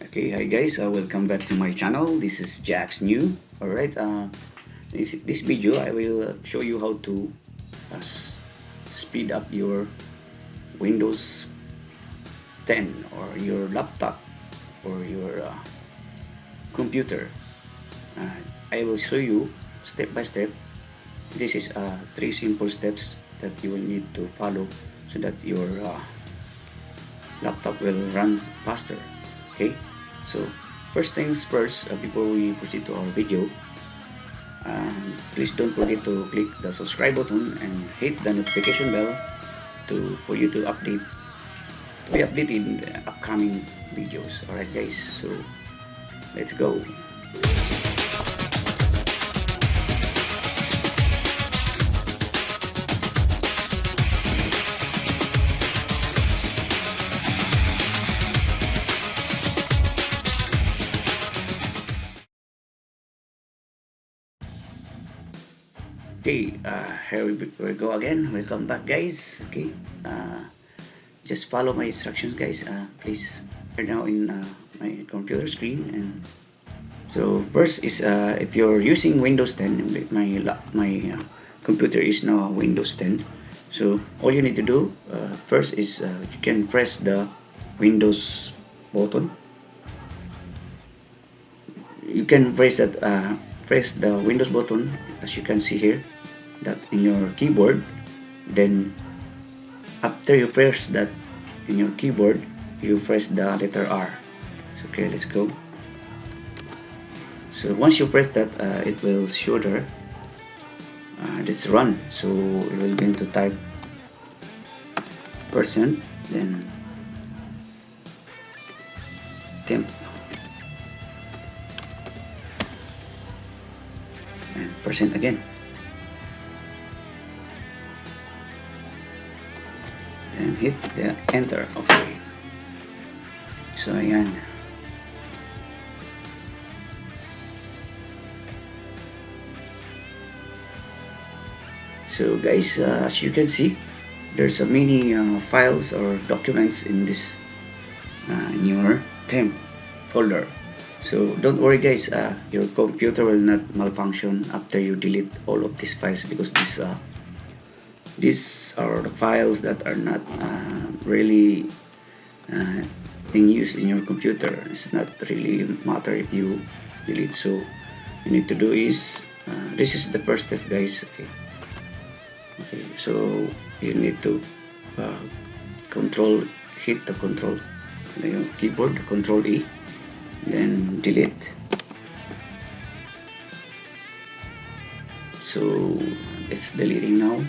Okay, hi guys, welcome back to my channel. This is Jackznew. Alright, this video I will show you how to speed up your Windows 10 or your laptop or your computer. I will show you step by step. This is three simple steps that you will need to follow so that your laptop will run faster. Okay, so first things first, before we proceed to our video, please don't forget to click the subscribe button and hit the notification bell for you to be updated in the upcoming videos. Alright guys, so let's go. Okay, here we go again. Welcome back guys. Okay, just follow my instructions guys. Please, we're now in my computer screen. And so first is if you're using Windows 10, my computer is now Windows 10. So all you need to do first is you can press the Windows button. You can press the Windows button, as you can see here, that in your keyboard. Then after you press that in your keyboard, you press the letter R. So, okay, let's go. So once you press that, it will show there. Let's run. So you will going to type %, then temp, and % again, and hit the enter. Okay, so ayan. So guys, as you can see, there's many files or documents in this in your temp folder. So don't worry guys, your computer will not malfunction after you delete all of these files, because these are the files that are not really being used in your computer. It's not really matter if you delete. So you need to do is this is the first step guys. Okay, so you need to hit the control, the keyboard, control E, then delete. So it's deleting now.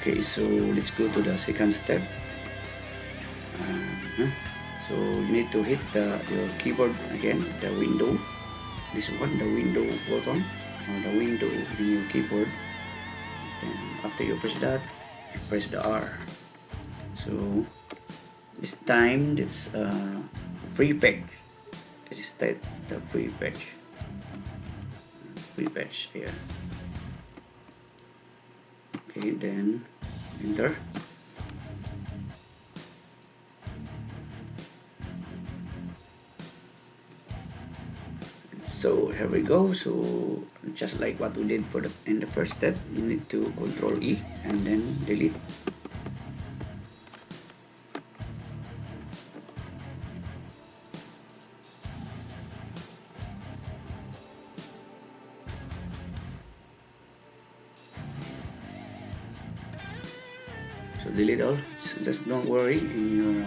Okay, so let's go to the second step. So you need to hit your keyboard again, the window, this one, the window button, or the window in your keyboard. Then after you press that, you press the R. So this time it's Prefetch. Let's type the Prefetch here. Okay, then enter. So here we go. So just like what we did in the first step, you need to control E and then delete. So delete all. Just don't worry in your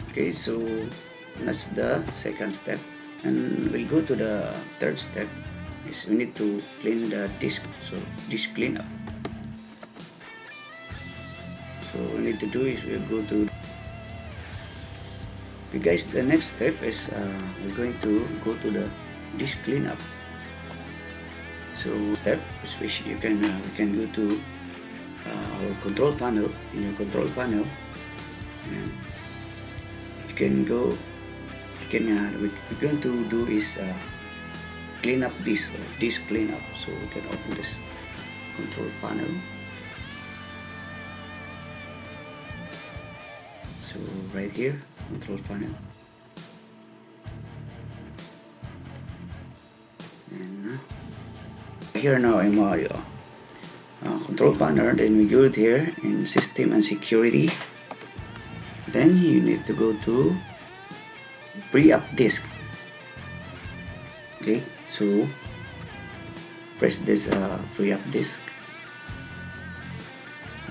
okay, so that's the second step, and we'll go to the third step. Is we need to clean the disk. So disk cleanup. So what we need to do is we'll go to Okay guys, the next step is we're going to go to the disk cleanup. So step which you can we can go to our control panel. In your control panel, you can go. You can we're going to do is clean up this disk cleanup. So we can open this control panel. So right here, control panel, and here now I'm control panel. Then we go here in system and security. Then you need to go to pre-up disk. Okay, so press this pre-up disk,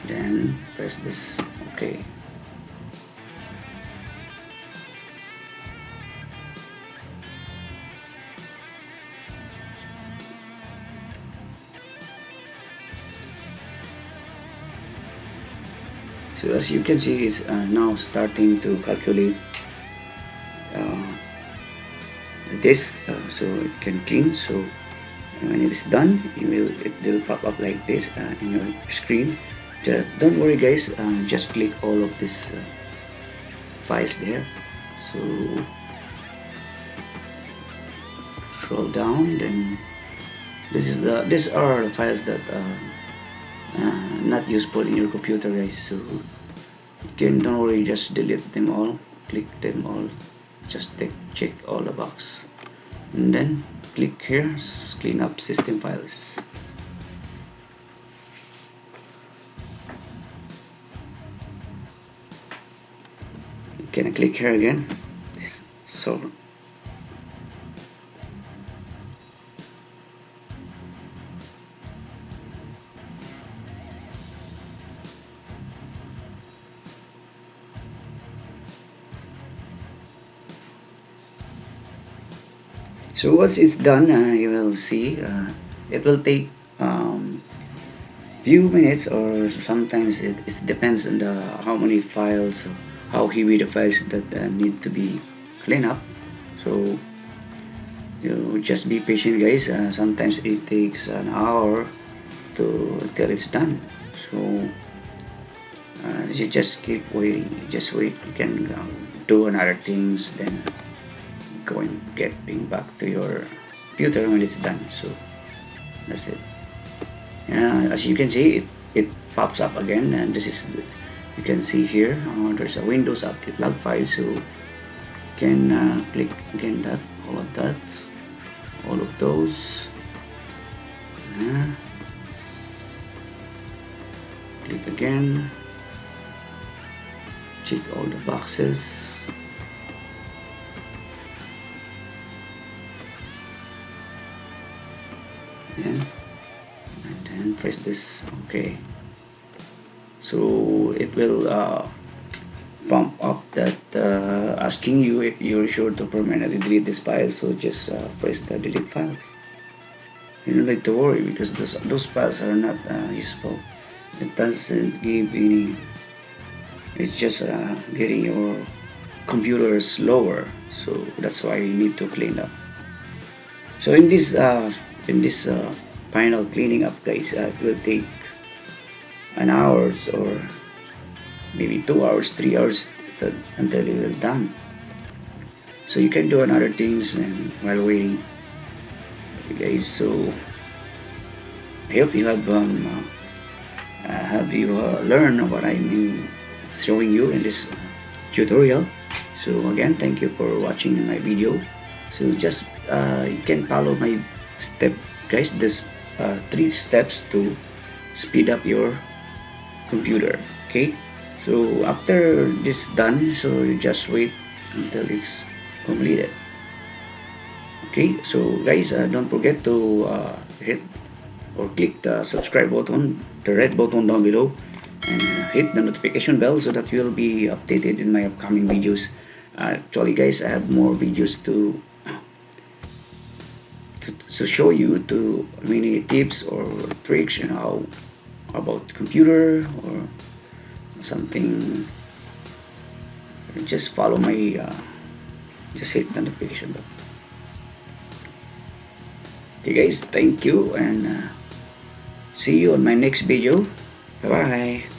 then press this OK. So as you can see, it's now starting to calculate this, so it can clean. So when it is done, it will pop up like this in your screen. Just don't worry guys, just click all of these files there. So scroll down, then these are the files that not useful in your computer guys. So you can, don't worry, just delete them all, click them all, just check all the box, and then click here, clean up system files. You can click here again. So So once it's done, you will see it will take few minutes, or sometimes it depends on how many files, how heavy the files that need to be cleaned up. So you just be patient guys. Sometimes it takes an hour till it's done. So you just keep waiting, just wait. You can do another things, then going getting back to your computer when it's done. So that's it. As you can see, it pops up again, and this is, you can see here there's a Windows update log file. So you can click again that, all of those. Click again, check all the boxes. And then press this OK. So it will pump up that asking you if you're sure to permanently delete this file. So just press the delete files. You don't need to worry, because those files are not useful. It doesn't give any, it's just getting your computer slower. So that's why you need to clean up. So in this final cleaning up guys, it will take an hour or maybe 2 hours, 3 hours until it is done. So you can do another things and while waiting. Okay, guys, so I hope you have learned what I'm showing you in this tutorial. So again, thank you for watching my video. So just you can follow my step guys. This 3 steps to speed up your computer. Okay, so after this done, so you just wait until it's completed. Okay, so guys, don't forget to hit or click the subscribe button, the red button down below, and hit the notification bell so that you'll be updated in my upcoming videos. Actually guys, I have more videos to show you to many tips or tricks, you know, about computer or something just follow my just hit the notification button. Okay guys, thank you, and see you on my next video. Bye bye.